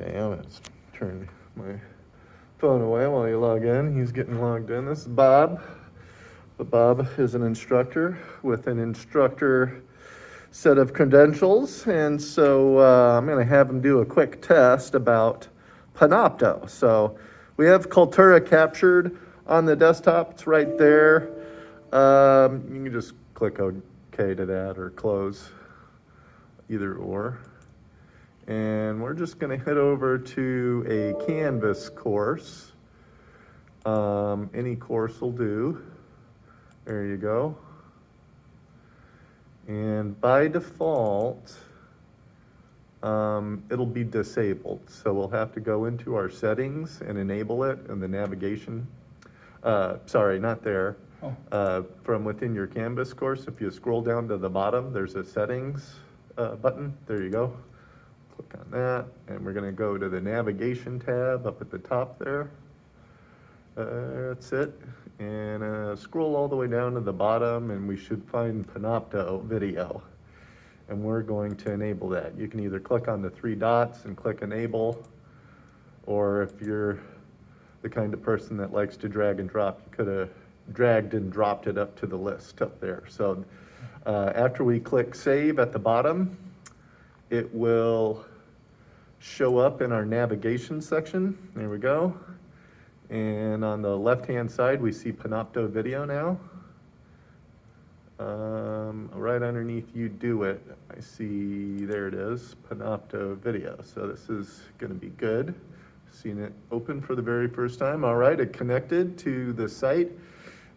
Okay, I'm gonna turn my phone away while you log in. He's getting logged in. This is Bob. But Bob is an instructor with an instructor set of credentials, and so I'm going to have him do a quick test about Panopto. So we have Cultura captured on the desktop. It's right there. You can just click OK to that or close, either or. And we're just going to head over to a Canvas course. Any course will do. There you go. And by default, it'll be disabled. So we'll have to go into our settings and enable it in the navigation. Sorry, not there. From within your Canvas course, if you scroll down to the bottom, there's a settings button. There you go. Click on that, and we're going to go to the navigation tab up at the top there. That's it. And scroll all the way down to the bottom, and we should find Panopto video. And we're going to enable that. You can either click on the three dots and click enable, or if you're the kind of person that likes to drag and drop, you could have dragged and dropped it up to the list up there. So after we click save at the bottom, it will show up in our navigation section. There we go. And on the left-hand side, we see Panopto video now. Right underneath you do it, I see, there it is, Panopto video. So this is gonna be good. Seen it open for the very first time. All right, it connected to the site.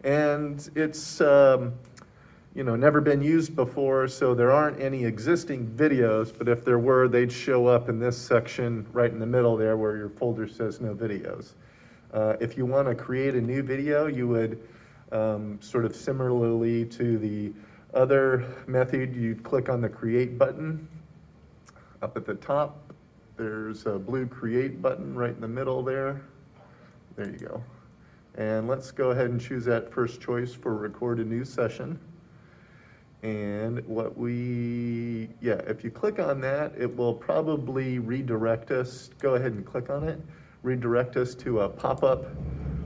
And it's never been used before, so there aren't any existing videos, but if there were, they'd show up in this section right in the middle there where your folder says no videos. If you want to create a new video, you would, sort of similarly to the other method, you'd click on the create button. Up at the top, there's a blue create button right in the middle there. There you go. And let's go ahead and choose that first choice for record a new session. And if you click on that, it will probably redirect us. Go ahead and click on it. Redirect us to a pop-up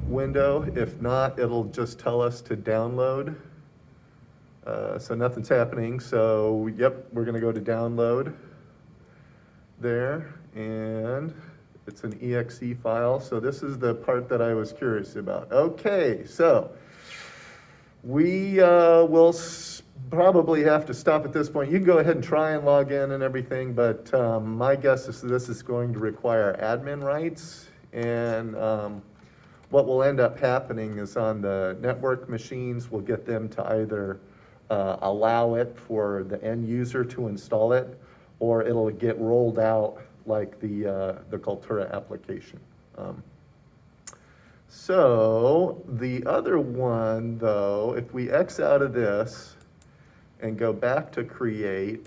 window. If not, it'll just tell us to download. So nothing's happening. So yep, we're gonna go to download there, and it's an exe file. So this is the part that I was curious about. Okay, so we will probably have to stop at this point. You can go ahead and try and log in and everything, but my guess is this is going to require admin rights. And what will end up happening is on the network machines, we'll get them to either allow it for the end user to install it, or it'll get rolled out like the Cultura application. So the other one, though, if we X out of this and go back to create,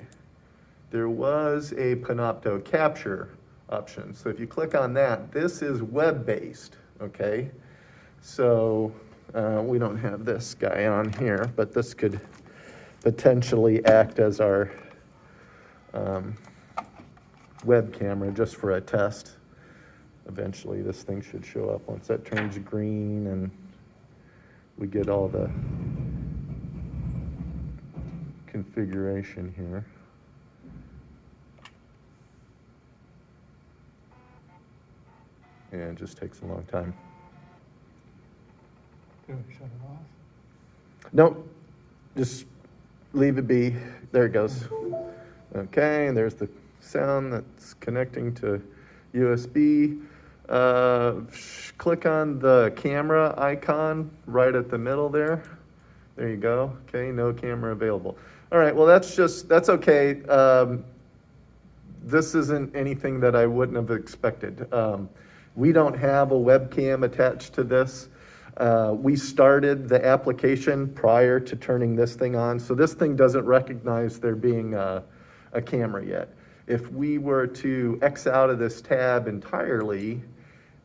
there was a Panopto capture option. So if you click on that, this is web-based, okay? So we don't have this guy on here, but this could potentially act as our web camera just for a test. Eventually this thing should show up once that turns green and we get all the configuration here. And it just takes a long time. Do we shut it off? Nope, just leave it be. There it goes. Okay, and there's the sound that's connecting to USB. Click on the camera icon right at the middle there. There you go. Okay, no camera available. All right, well that's okay. This isn't anything that I wouldn't have expected. We don't have a webcam attached to this. We started the application prior to turning this thing on, so this thing doesn't recognize there being a camera yet. If we were to X out of this tab entirely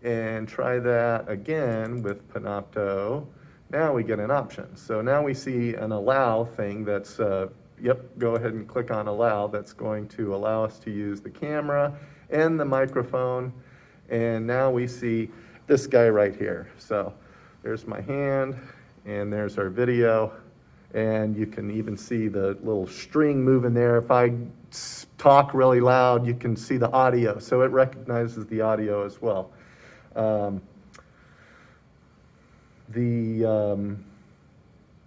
and try that again with Panopto, now we get an option. So now we see an allow thing that's Yep, go ahead and click on allow. That's going to allow us to use the camera and the microphone. And now we see this guy right here. So there's my hand, and there's our video. And you can even see the little string moving there. If I talk really loud, you can see the audio. So it recognizes the audio as well.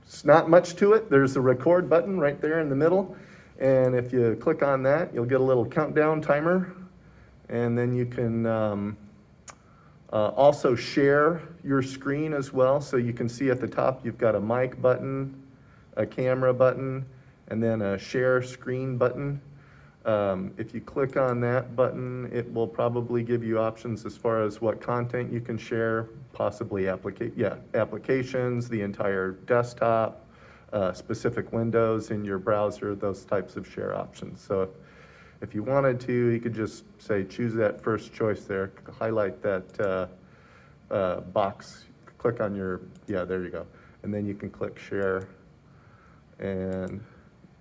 It's not much to it. There's a record button right there in the middle. And if you click on that, you'll get a little countdown timer. And then you can also share your screen as well. So you can see at the top, you've got a mic button, a camera button, and then a share screen button. If you click on that button, it will probably give you options as far as what content you can share, possibly applications, the entire desktop, specific windows in your browser, those types of share options. So if you wanted to, you could just say, choose that first choice there, highlight that box, click on your, there you go. And then you can click share. And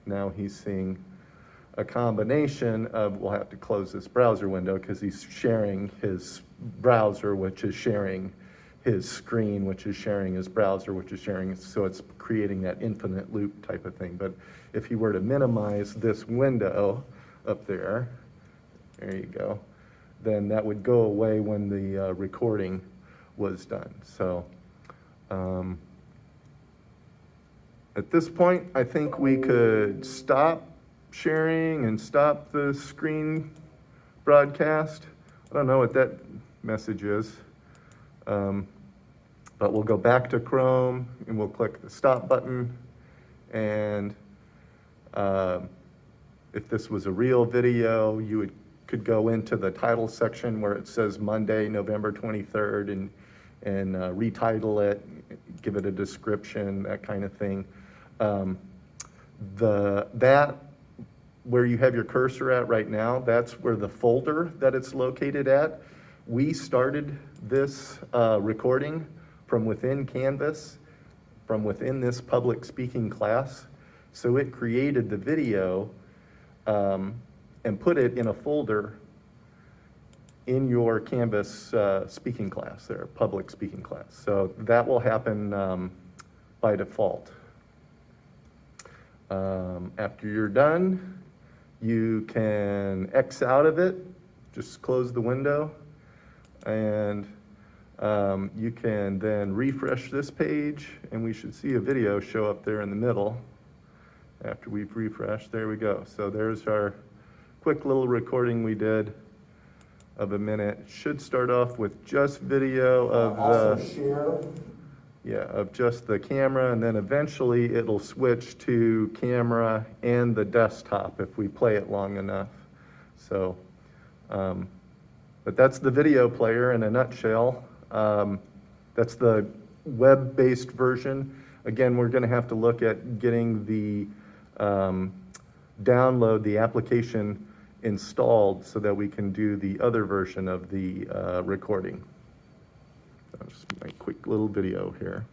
now he's seeing a combination of, we'll have to close this browser window because he's sharing his browser, which is sharing his screen, which is sharing his browser, which is sharing, so it's creating that infinite loop type of thing. But if you were to minimize this window up there, there you go, then that would go away when the recording was done. So at this point, I think we could stop sharing and stop the screen broadcast. I don't know what that message is, but we'll go back to Chrome and we'll click the stop button. And if this was a real video, you could go into the title section where it says Monday, November 23rd, and retitle it, give it a description, that kind of thing. That where you have your cursor at right now, that's where the folder that it's located at. We started this recording from within Canvas, from within this public speaking class. So it created the video and put it in a folder in your Canvas speaking class there, public speaking class. So that will happen by default. After you're done, you can X out of it, just close the window, and you can then refresh this page, and we should see a video show up there in the middle. After we've refreshed, there we go. So there's our quick little recording we did of a minute. Should start off with just video of of just the camera, and then eventually it'll switch to camera and the desktop if we play it long enough. So, but that's the video player in a nutshell. That's the web-based version. Again, we're gonna have to look at getting the download the application installed so that we can do the other version of the recording. Just my quick little video here.